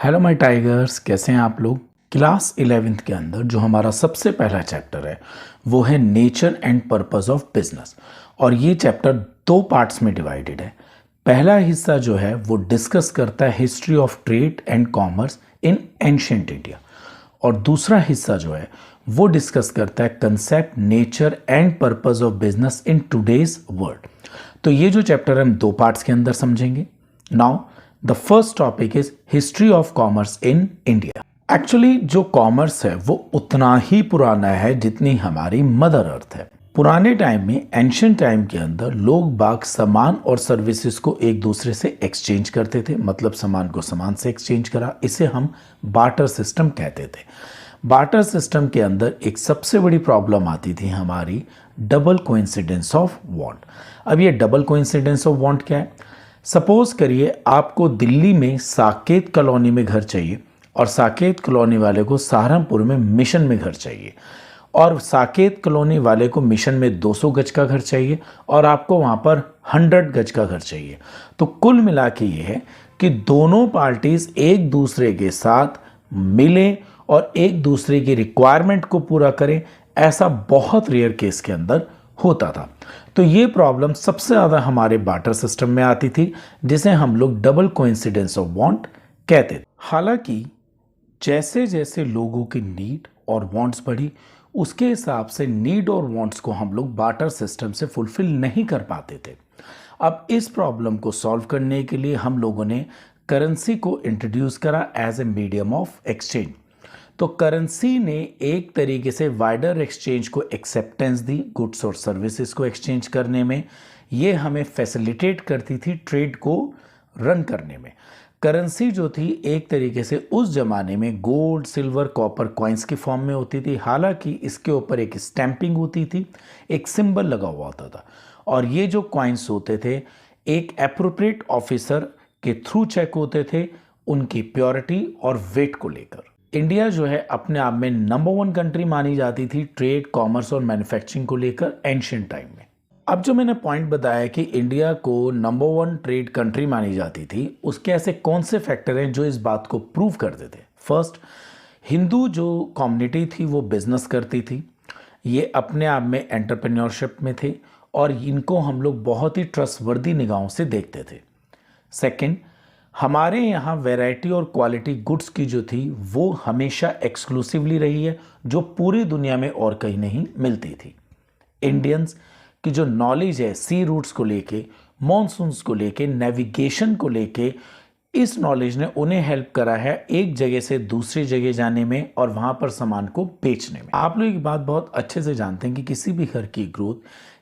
Hello my tigers, कैसे हैं आप लोग। क्लास 11th के अंदर जो हमारा सबसे पहला चैप्टर है वो है nature and purpose of business. और ये चैप्टर दो पार्ट्स में डिवाइडेड है। पहला हिस्सा जो है वो डिस्कस करता है history of trade and commerce in ancient India, और दूसरा हिस्सा जो है वो डिस्कस करता है concept nature and purpose of business in today's world. तो ये जो चैप्टर हम दो पार्ट्स के अंदर समझेंगे। Now the first topic is history of commerce in India. Actually जो कॉमर्स है वो उतना ही पुराना है जितनी हमारी मदर अर्थ है। पुराने टाइम में, एंशिएंट टाइम के अंदर लोग बाग सामान और सर्विसेज को एक दूसरे से एक्सचेंज करते थे, मतलब सामान को सामान से एक्सचेंज करा, इसे हम बार्टर सिस्टम कहते थे। बार्टर सिस्टम के अंदर एक सबसे बड़ी प्रॉब्लम आती थी हमारी, डबल कोइंसिडेंस ऑफ वांट। अब ये डबल कोइंसिडेंस ऑफ वांट क्या है? सपोज करिए आपको दिल्ली में साकेत कॉलोनी में घर चाहिए और साकेत कॉलोनी वाले को सहारनपुर में मिशन में घर चाहिए, और साकेत कॉलोनी वाले को मिशन में 200 गज का घर चाहिए और आपको वहाँ पर 100 गज का घर चाहिए। तो कुल मिला के ये है कि दोनों पार्टीज एक दूसरे के साथ मिलें और एक दूसरे की रिक्वायरमेंट को पूरा करें, ऐसा बहुत रेयर केस के अंदर होता था। तो ये प्रॉब्लम सबसे ज़्यादा हमारे बार्टर सिस्टम में आती थी, जिसे हम लोग डबल कोइंसिडेंस ऑफ वांट कहते थे। हालांकि जैसे जैसे लोगों की नीड और वांट्स बढ़ी, उसके हिसाब से नीड और वांट्स को हम लोग बार्टर सिस्टम से फुलफिल नहीं कर पाते थे। अब इस प्रॉब्लम को सॉल्व करने के लिए हम लोगों ने करेंसी को इंट्रोड्यूस करा as a medium of exchange. तो करेंसी ने एक तरीके से वाइडर एक्सचेंज को एक्सेप्टेंस दी, गुड्स और सर्विसेज को एक्सचेंज करने में। ये हमें फैसिलिटेट करती थी ट्रेड को रन करने में। करेंसी जो थी एक तरीके से उस जमाने में गोल्ड, सिल्वर, कॉपर कॉइन्स की फॉर्म में होती थी। हालांकि इसके ऊपर एक स्टैंपिंग होती थी, एक सिंबल लगा हुआ होता था, और ये जो कॉइन्स होते थे एक एप्रोप्रिएट ऑफिसर के थ्रू चेक होते थे उनकी प्योरिटी और वेट को लेकर। इंडिया जो है अपने आप में नंबर 1 कंट्री मानी जाती थी ट्रेड, कॉमर्स और मैन्युफैक्चरिंग को लेकर एंशिएंट टाइम में। अब जो मैंने पॉइंट बताया कि इंडिया को नंबर 1 ट्रेड कंट्री मानी जाती थी, उसके ऐसे कौन से फैक्टर हैं जो इस बात को प्रूव करते थे? फर्स्ट, हिंदू जो कम्युनिटी थी वो बिजनेस करती थी, ये अपने आप में एंटरप्रेन्योरशिप में थे और इनको हम लोग बहुत ही ट्रस्टवर्दी निगाहों से देखते थे। सेकेंड, हमारे यहाँ वैरायटी और क्वालिटी गुड्स की जो थी वो हमेशा एक्सक्लूसिवली रही है, जो पूरी दुनिया में और कहीं नहीं मिलती थी। इंडियंस की जो नॉलेज है सी रूट्स को लेके, मॉनसून्स को लेके, नेविगेशन को लेके, इस नॉलेज ने उन्हें हेल्प करा है एक जगह से दूसरी जगह जाने में और वहाँ पर सामान को बेचने में। आप लोग एक बात बहुत अच्छे से जानते हैं कि किसी भी घर की ग्रोथ,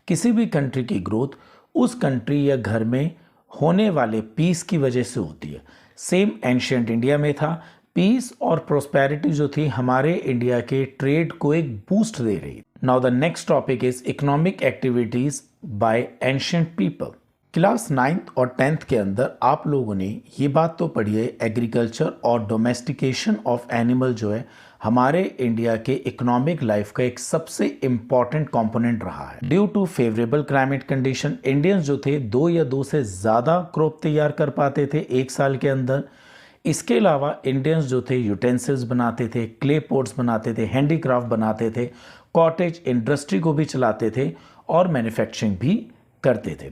किसी भी कंट्री की ग्रोथ उस कंट्री या घर में होने वाले पीस की वजह से होती है। सेम एंशिएंट इंडिया में था। पीस और प्रोस्पेरिटी जो थी हमारे इंडिया के ट्रेड को एक बूस्ट दे रही। Now the next topic is economic activities by ancient people. Class 9th और 10th के अंदर आप लोगों ने ये बात तो पढ़ी है, एग्रीकल्चर और डोमेस्टिकेशन ऑफ एनिमल जो है हमारे इंडिया के इकोनॉमिक लाइफ का एक सबसे इंपॉर्टेंट कंपोनेंट रहा है। Due to favourable climate condition, Indians जो थे 2 या 2 से ज़्यादा क्रॉप तैयार कर पाते थे एक साल के अंदर। इसके अलावा इंडियंस जो थे यूटेंसिल्स बनाते थे, क्ले पॉट्स बनाते थे, हैंडीक्राफ्ट बनाते थे, कॉटेज इंडस्ट्री को भी चलाते थे और मैन्युफैक्चरिंग भी करते थे,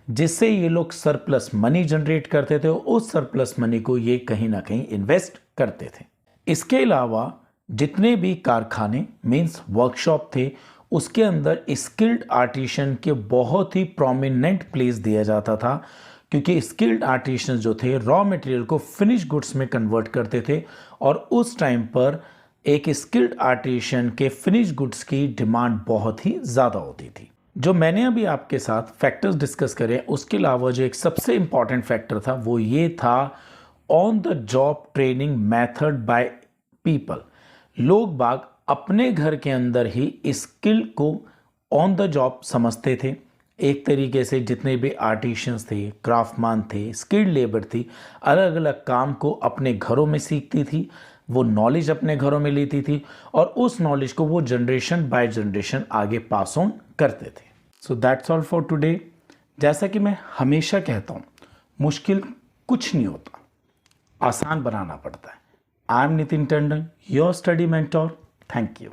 जिससे ये लोग सरप्लस मनी जनरेट करते थे और उस सरप्लस मनी को ये कहीं ना कहीं इन्वेस्ट करते थे। इसके अलावा जितने भी कारखाने मीन्स वर्कशॉप थे उसके अंदर स्किल्ड आर्टिशन के बहुत ही प्रोमिनेंट प्लेस दिया जाता था, क्योंकि स्किल्ड आर्टिशन जो थे रॉ मटेरियल को फिनिश गुड्स में कन्वर्ट करते थे और उस टाइम पर एक स्किल्ड आर्टिशन के फिनिश गुड्स की डिमांड बहुत ही ज़्यादा होती थी। जो मैंने अभी आपके साथ फैक्टर्स डिस्कस करे, उसके अलावा जो एक सबसे इंपॉर्टेंट फैक्टर था वो ये था on the job training method by people. लोग बाग अपने घर के अंदर ही स्किल को ऑन द जॉब समझते थे। एक तरीके से जितने भी आर्टिशियंस थे, क्राफ्टमैन थे, स्किल्ड लेबर थी, अलग अलग काम को अपने घरों में सीखती थी, वो नॉलेज अपने घरों में लेती थी और उस नॉलेज को वो जनरेशन बाय जनरेशन आगे पास ऑन करते थे। So that's all for today. जैसा कि मैं हमेशा कहता हूँ, मुश्किल कुछ नहीं होता, आसान बनाना पड़ता है। I am Nitin Tandon, your study mentor. Thank you.